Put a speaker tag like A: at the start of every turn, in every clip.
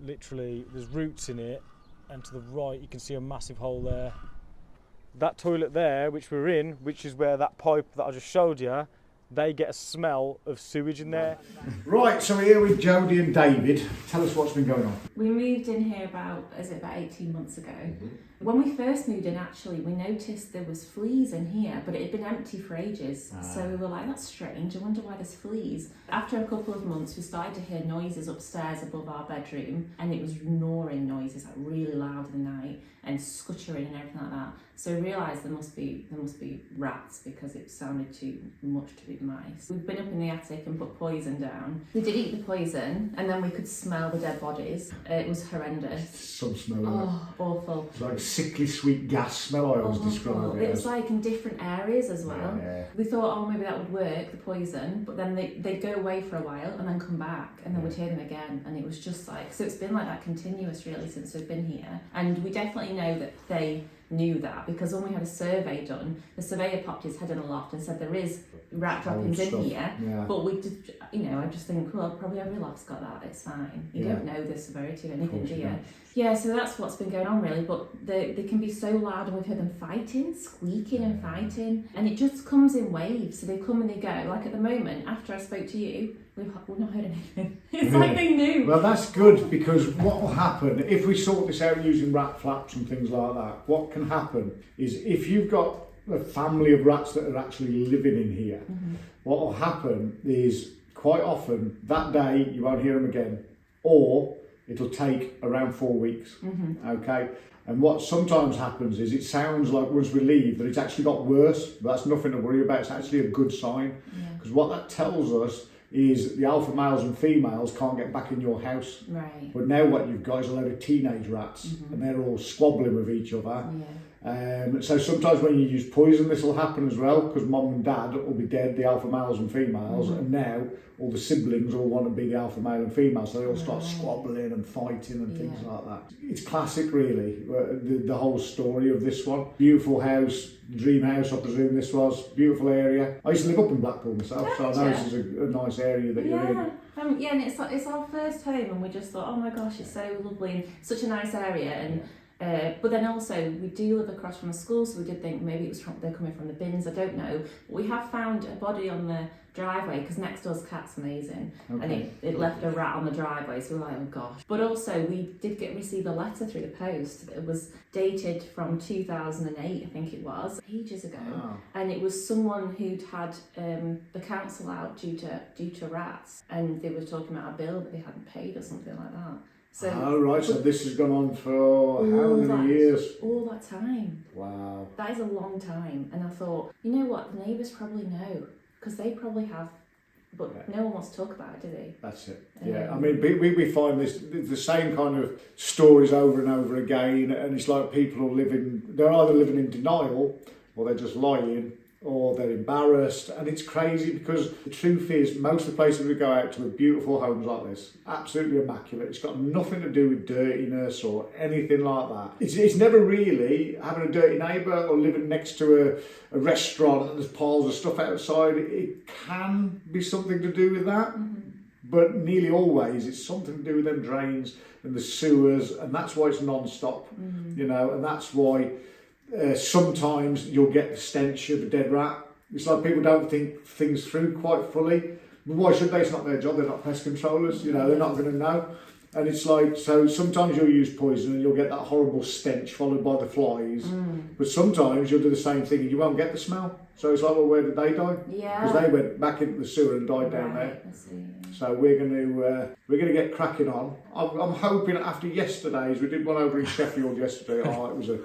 A: literally there's roots in it, and to the right you can see a massive hole there. That toilet there, which we're in, which is where that pipe that I just showed you, they get a smell of sewage in there.
B: Right, so we're here with Jodie and David. Tell us what's been going on.
C: We moved in here about 18 months ago. When we first moved in, actually, we noticed there was fleas in here, but it had been empty for ages. So we were like, that's strange, I wonder why there's fleas. After a couple of months, we started to hear noises upstairs above our bedroom, and it was gnawing noises, like really loud in the night, and scuttering and everything like that. So we realised there must be rats, because it sounded too much to be mice. We've been up in the attic and put poison down. We did eat the poison, and then we could smell the dead bodies. It was horrendous.
B: Some smell.
C: Awful.
B: It's like sickly sweet gas smell, I always describe it.
C: It was like in different areas as well.
B: Yeah.
C: We thought, oh, maybe that would work, the poison, but then they'd go away for a while and then come back, and then we'd hear them again, and it was just like, so it's been like that continuous really since we've been here. And we definitely know that they knew that, because when we had a survey done, the surveyor popped his head in a loft and said there is rat droppings in here, but we did, I just think, well, probably every loft's got that, it's fine. You don't know the severity of anything, do you? Yeah, so that's what's been going on really, but they can be so loud, and we've heard them fighting, squeaking and fighting, and it just comes in waves, so they come and they go. Like at the moment, after I spoke to you, we've not heard anything. It's like they knew.
B: Well, that's good, because what will happen, if we sort this out using rat flaps and things like that, what can happen is if you've got a family of rats that are actually living in here, what will happen is quite often that day you won't hear them again, or it'll take around 4 weeks, okay? And what sometimes happens is it sounds like once we leave that it's actually got worse, but that's nothing to worry about. It's actually a good sign, because what that tells us is the alpha males and females can't get back in your house.
C: Right.
B: But now what you've got is a load of teenage rats, and they're all squabbling with each other. So sometimes when you use poison, this will happen as well, because mum and dad will be dead, the alpha males and females, and now all the siblings all want to be the alpha male and female, so they all start squabbling and fighting and things like that. It's classic really, the whole story of this one. Beautiful house, dream house I presume this was, beautiful area. I used to live up in Blackpool myself, so I know this is a nice area that you're in.
C: And it's our first home, and we just thought, oh my gosh, it's so lovely and such a nice area. And but then also we do live across from a school, so we did think maybe it was they're coming from the bins, I don't know. But we have found a body on the driveway, because next door's cat's amazing, and it left a rat on the driveway, so we're like, oh gosh. But also we did receive a letter through the post that was dated from 2008, I think it was, ages ago. And it was someone who'd had the council out due to rats, and they were talking about a bill that they hadn't paid or something like that. So,
B: so this has gone on for how many years?
C: All that time.
B: Wow.
C: That is a long time. And I thought, you know what, the neighbours probably know, because they probably have, but no one wants to talk about it, do they?
B: That's it. I mean, we find the same kind of stories over and over again, and it's like people they're either living in denial, or they're just lying, or they're embarrassed. And it's crazy, because the truth is most of the places we go out to are beautiful homes like this, absolutely immaculate. It's got nothing to do with dirtiness or anything like that. It's never really having a dirty neighbour or living next to a restaurant and there's piles of stuff outside. It can be something to do with that, but nearly always it's something to do with them drains and the sewers, and that's why it's non-stop, and that's why sometimes you'll get the stench of a dead rat. It's like people don't think things through quite fully. But why should they? It's not their job. They're not pest controllers. They're not going to know. And it's like, so sometimes you'll use poison and you'll get that horrible stench followed by the flies. But sometimes you'll do the same thing and you won't get the smell. So it's like, well, where did they die? Because they went back into the sewer and died down there. So we're going to get cracking on. I'm hoping after yesterday's, we did one over in Sheffield yesterday. It was a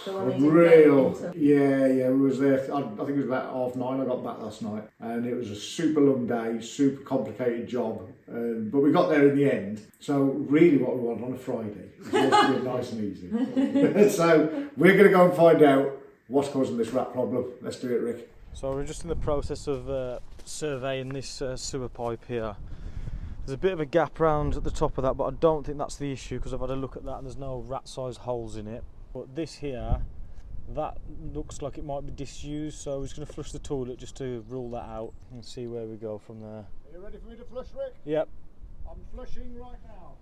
B: real, we was there. I think it was about 9:30. I got back last night, and it was a super long day, super complicated job. But we got there in the end. So really, what we want on a Friday is just to be nice and easy. So we're going to go and find out what's causing this rat problem. Let's do it, Rick.
A: So we're just in the process of surveying this sewer pipe here. There's a bit of a gap round at the top of that, but I don't think that's the issue, because I've had a look at that and there's no rat-sized holes in it. But this here, that looks like it might be disused, so we're just going to flush the toilet just to rule that out and see where we go from there.
B: Are you ready for me to flush, Rick?
A: Yep.
B: I'm flushing right now.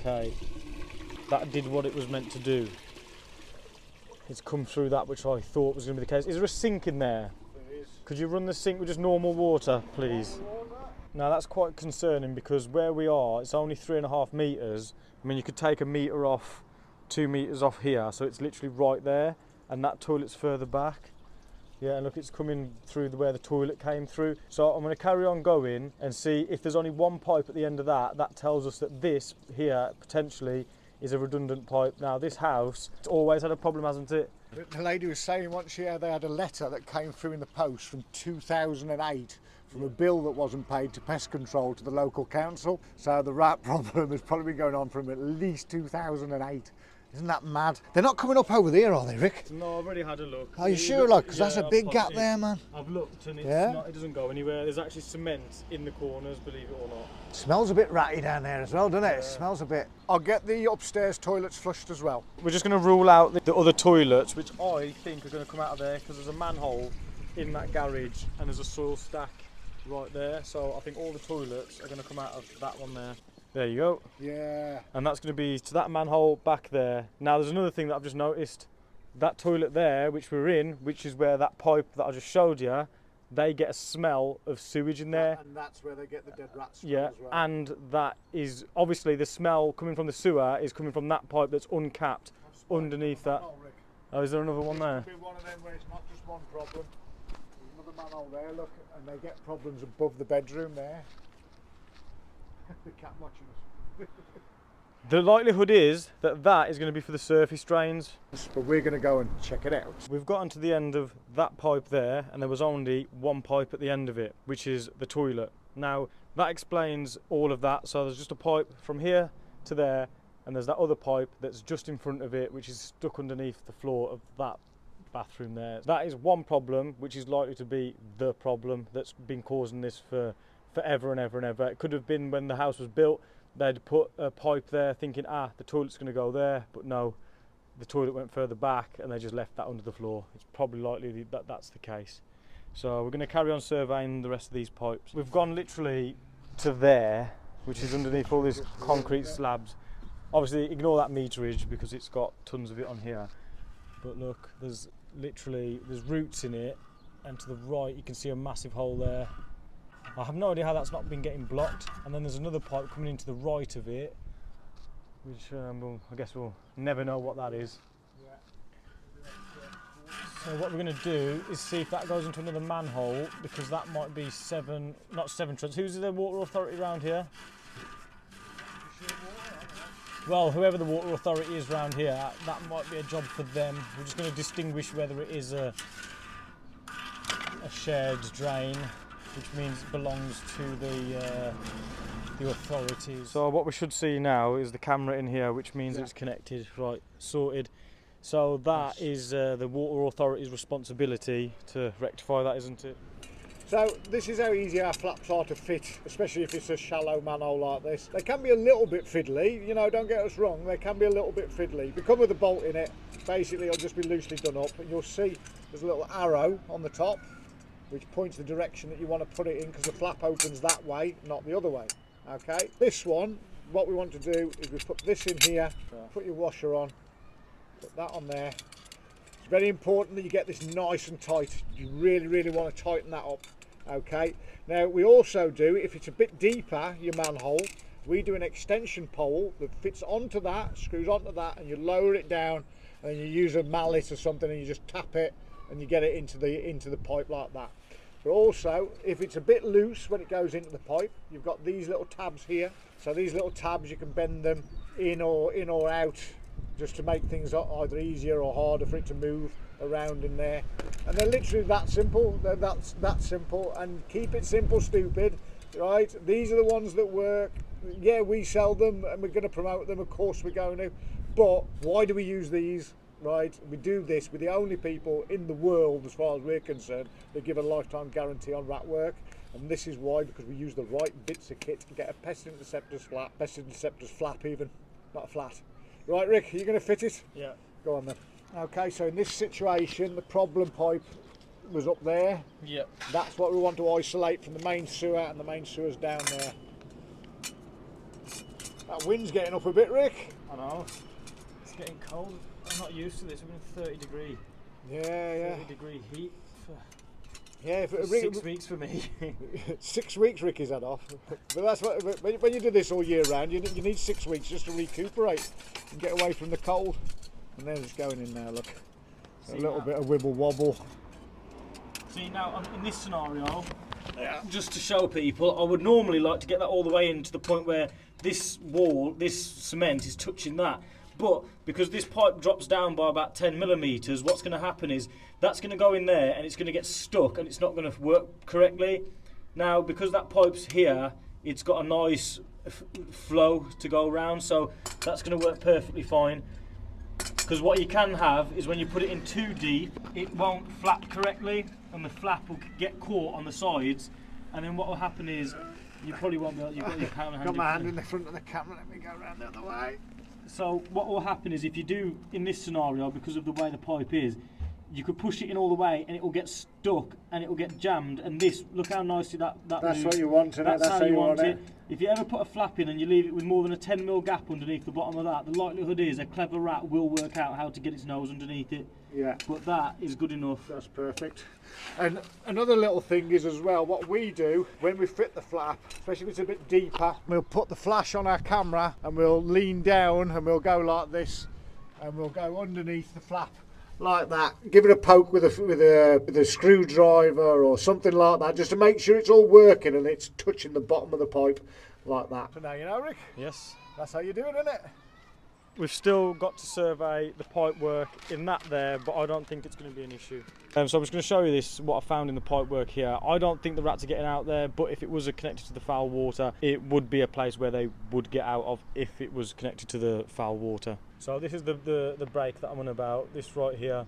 A: Okay, that did what it was meant to do. It's come through that which I thought was going to be the case. Is there a sink in there?
B: There is.
A: Could you run the sink with just normal water, please? Now that's quite concerning because where we are, it's only 3.5 metres. I mean, you could take a metre off, 2 metres off here, so it's literally right there, and that toilet's further back. Yeah, and look, it's coming through where the toilet came through. So I'm going to carry on going and see if there's only one pipe at the end of that. That tells us that this here potentially is a redundant pipe. Now this house, it's always had a problem, hasn't it?
B: The lady was saying once they had a letter that came through in the post from 2008 from a bill that wasn't paid to Pest Control to the local council. So the rat problem has probably been going on from at least 2008. Isn't that mad? They're not coming up over there, are they, Rick?
A: No, I've already had a look.
B: Are you sure, like? Because that's a
A: I've
B: big
A: popped
B: gap
A: it.
B: there, man.
A: I've looked and it's
B: Yeah?
A: not, it doesn't go anywhere. There's actually cement in the corners, believe it or not.
B: Smells a bit ratty down there as well, doesn't it? It smells a bit. I'll get the upstairs toilets flushed as well.
A: We're just going to rule out the other toilets, which I think are going to come out of there because there's a manhole in that garage and there's a soil stack right there. So I think all the toilets are going to come out of that one there. There you go.
B: Yeah.
A: And that's going to be to that manhole back there. Now there's another thing that I've just noticed. That toilet there, which we're in, which is where that pipe that I just showed you, they get a smell of sewage in there.
B: And that's where they get the dead rats from
A: Yeah,
B: as well.
A: and that is obviously the smell coming from the sewer is coming from that pipe that's uncapped underneath that.
B: Rick.
A: Oh, is there another one there?
B: It'll be one of them where it's not just one problem. There's another manhole there, look, and they get problems above the bedroom there. The cat watching us.
A: The likelihood is that that is going to be for the surface drains.
B: But we're going to go and check it out.
A: We've gotten to the end of that pipe there, and there was only one pipe at the end of it, which is the toilet. Now, that explains all of that. So there's just a pipe from here to there, and there's that other pipe that's just in front of it, which is stuck underneath the floor of that bathroom there. That is one problem, which is likely to be the problem that's been causing this for forever and ever and ever. It could have been when the house was built, they'd put a pipe there thinking, the toilet's going to go there, but no, the toilet went further back and they just left that under the floor. It's probably likely that that's the case. So we're going to carry on surveying the rest of these pipes. We've gone literally to there, which is underneath all these concrete slabs. Obviously ignore that meterage because it's got tons of it on here. But look, there's roots in it, and to the right you can see a massive hole there. I have no idea how that's not been getting blocked. And then there's another pipe coming into the right of it, which I guess we'll never know what that is. So what we're going to do is see if that goes into another manhole, because that might be not Severn Trent. Who's the water authority around here? Well, whoever the water authority is around here, that might be a job for them. We're just going to distinguish whether it is a shared drain, which means it belongs to the authorities. So what we should see now is the camera in here, which means it's connected, right, sorted. So that is the water authority's responsibility to rectify that, isn't it?
B: So this is how easy our flaps are to fit, especially if it's a shallow manhole like this. They can be a little bit fiddly, you know, don't get us wrong, they can be a little bit fiddly. They come with a bolt in it, basically it'll just be loosely done up, and you'll see there's a little arrow on the top which points the direction that you want to put it in, because the flap opens that way, not the other way. Okay, this one, what we want to do is we put this in here, put your washer on, put that on there. It's very important that you get this nice and tight. You really, really want to tighten that up. Okay, now we also do, if it's a bit deeper, your manhole, we do an extension pole that fits onto that, screws onto that, and you lower it down, and you use a mallet or something, and you just tap it, and you get it into the pipe like that. But also, if it's a bit loose when it goes into the pipe, you've got these little tabs here. So these little tabs, you can bend them in or out, just to make things either easier or harder for it to move around in there. And they're literally that simple. That's that simple. And keep it simple, stupid. Right? These are the ones that work. Yeah, we sell them and we're going to promote them. Of course, we're going to. But why do we use these? Right, we do this. We're the only people in the world, as far as we're concerned, that give a lifetime guarantee on rat work, and this is why, because we use the right bits of kit to get a pest interceptor's flap even, not a flat. Right, Rick, are you going to fit it?
A: Yeah.
B: Go on then. Okay, so in this situation, the problem pipe was up there.
A: Yep.
B: That's what we want to isolate from the main sewer, and the main sewer's down there. That That wind's getting up a bit, Rick.
A: I know. It's getting cold. I'm not used to this. We've been 30 degree.
B: Yeah.
A: 30 degree heat for
B: Yeah,
A: 6 weeks for me.
B: 6 weeks Ricky's had off. But that's what, when you do this all year round, you need 6 weeks just to recuperate and get away from the cold. And then it's going in now, look. A little bit of wibble wobble.
A: See now, in this scenario, just to show people, I would normally like to get that all the way in to the point where this wall, this cement is touching that. But because this pipe drops down by about 10 millimetres, what's going to happen is that's going to go in there and it's going to get stuck and it's not going to work correctly. Now, because that pipe's here, it's got a nice flow to go around, so that's going to work perfectly fine. Because what you can have is when you put it in too deep, it won't flap correctly and the flap will get caught on the sides, and then what will happen is you probably won't be able, you've got your camera hand.
B: Got my hand in the front of the camera, let me go around the other way.
A: So what will happen is if you do, in this scenario, because of the way the pipe is, you could push it in all the way and it will get stuck and it will get jammed, and this, look how nicely that
B: That's
A: moves.
B: what you want, isn't it?
A: That's how you want it.
B: it.
A: If you ever put a flap in and you leave it with more than a 10mm gap underneath the bottom of that, the likelihood is a clever rat will work out how to get its nose underneath it.
B: Yeah.
A: But that is good enough.
B: That's perfect. And another little thing is as well, what we do when we fit the flap, especially if it's a bit deeper, we'll put the flash on our camera and we'll lean down and we'll go like this and we'll go underneath the flap like that. Give it a poke with a screwdriver or something like that, just to make sure it's all working and it's touching the bottom of the pipe like that. So now you know, Rick?
A: Yes.
B: That's how you do it, isn't it?
A: We've still got to survey the pipe work in that there, but I don't think it's going to be an issue. So I'm just going to show you this, what I found in the pipe work here. I don't think the rats are getting out there, but if it was connected to the foul water, it would be a place where they would get out of if it was connected to the foul water. So this is the break that I'm on about, this right here.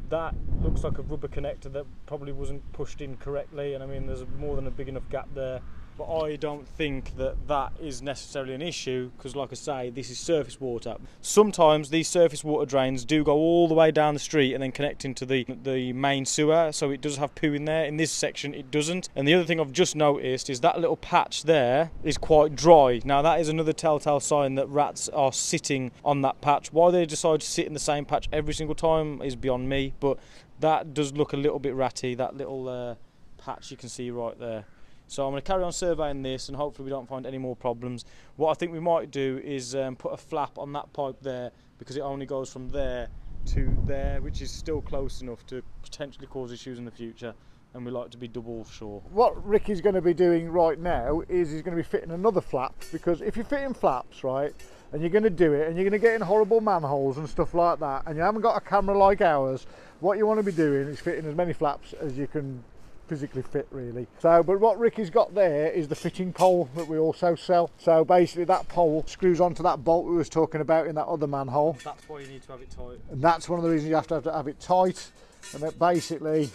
A: That looks like a rubber connector that probably wasn't pushed in correctly, and I mean there's more than a big enough gap there. But I don't think that is necessarily an issue, because like I say, this is surface water. Sometimes these surface water drains do go all the way down the street and then connect into the main sewer, so it does have poo in there. In this section it doesn't. And the other thing I've just noticed is that little patch there is quite dry. Now that is another telltale sign that rats are sitting on that patch. Why they decide to sit in the same patch every single time is beyond me, but that does look a little bit ratty, that little patch you can see right there. So I'm going to carry on surveying this and hopefully we don't find any more problems. What I think we might do is put a flap on that pipe there, because it only goes from there to there, which is still close enough to potentially cause issues in the future, and we like to be double sure.
B: What Ricky's going to be doing right now is he's going to be fitting another flap, because if you're fitting flaps, right, and you're going to do it and you're going to get in horrible manholes and stuff like that, and you haven't got a camera like ours, what you want to be doing is fitting as many flaps as you can physically fit, really. So, but what Ricky's got there is the fitting pole that we also sell. So basically that pole screws onto that bolt we was talking about in that other manhole.
A: That's why you need to have it tight.
B: And that's one of the reasons you have to have it tight. And then basically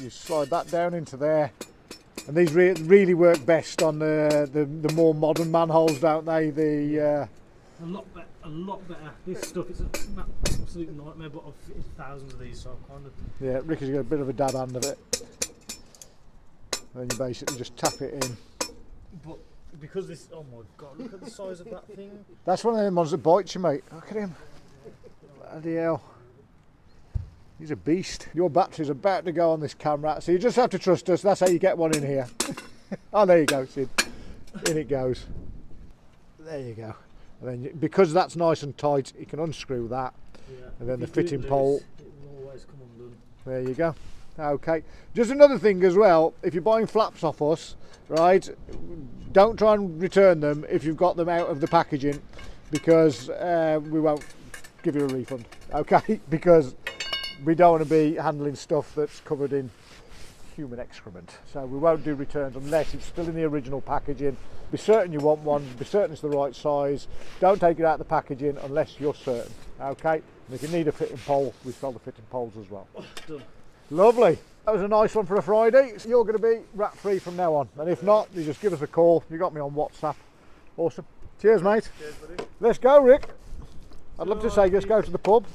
B: you slide that down into there. And these really work best on the more modern manholes, don't they? A lot better. This stuff is an absolute nightmare, but I've fitted thousands of these, so I'm kind of... Yeah, Ricky's got a bit of a dab hand of it. Then you basically just tap it in.
A: But because this, oh my god, look at the size of that thing.
B: That's one of them ones that bites you, mate. Look at him. Bloody hell. He's a beast. Your battery's about to go on this camera, so you just have to trust us. That's how you get one in here. Oh, there you go, Sid. In it goes. There you go. And then because that's nice and tight, you can unscrew that. Yeah. And then the fitting pole.
A: It will always come undone.
B: There you go. Okay, just another thing as well, if you're buying flaps off us, right, don't try and return them if you've got them out of the packaging, because we won't give you a refund, okay, because we don't want to be handling stuff that's covered in human excrement. So we won't do returns unless it's still in the original packaging. Be certain you want one, be certain it's the right size. Don't take it out of the packaging unless you're certain, okay. And if you need a fitting pole, we sell the fitting poles as well.
A: Done.
B: Lovely. That was a nice one for a Friday. So you're going to be rat free from now on, and if not, you just give us a call. You got me on WhatsApp. Awesome. Cheers, mate.
A: Cheers, buddy.
B: Let's go, Rick. I'd love to say let's go to the pub.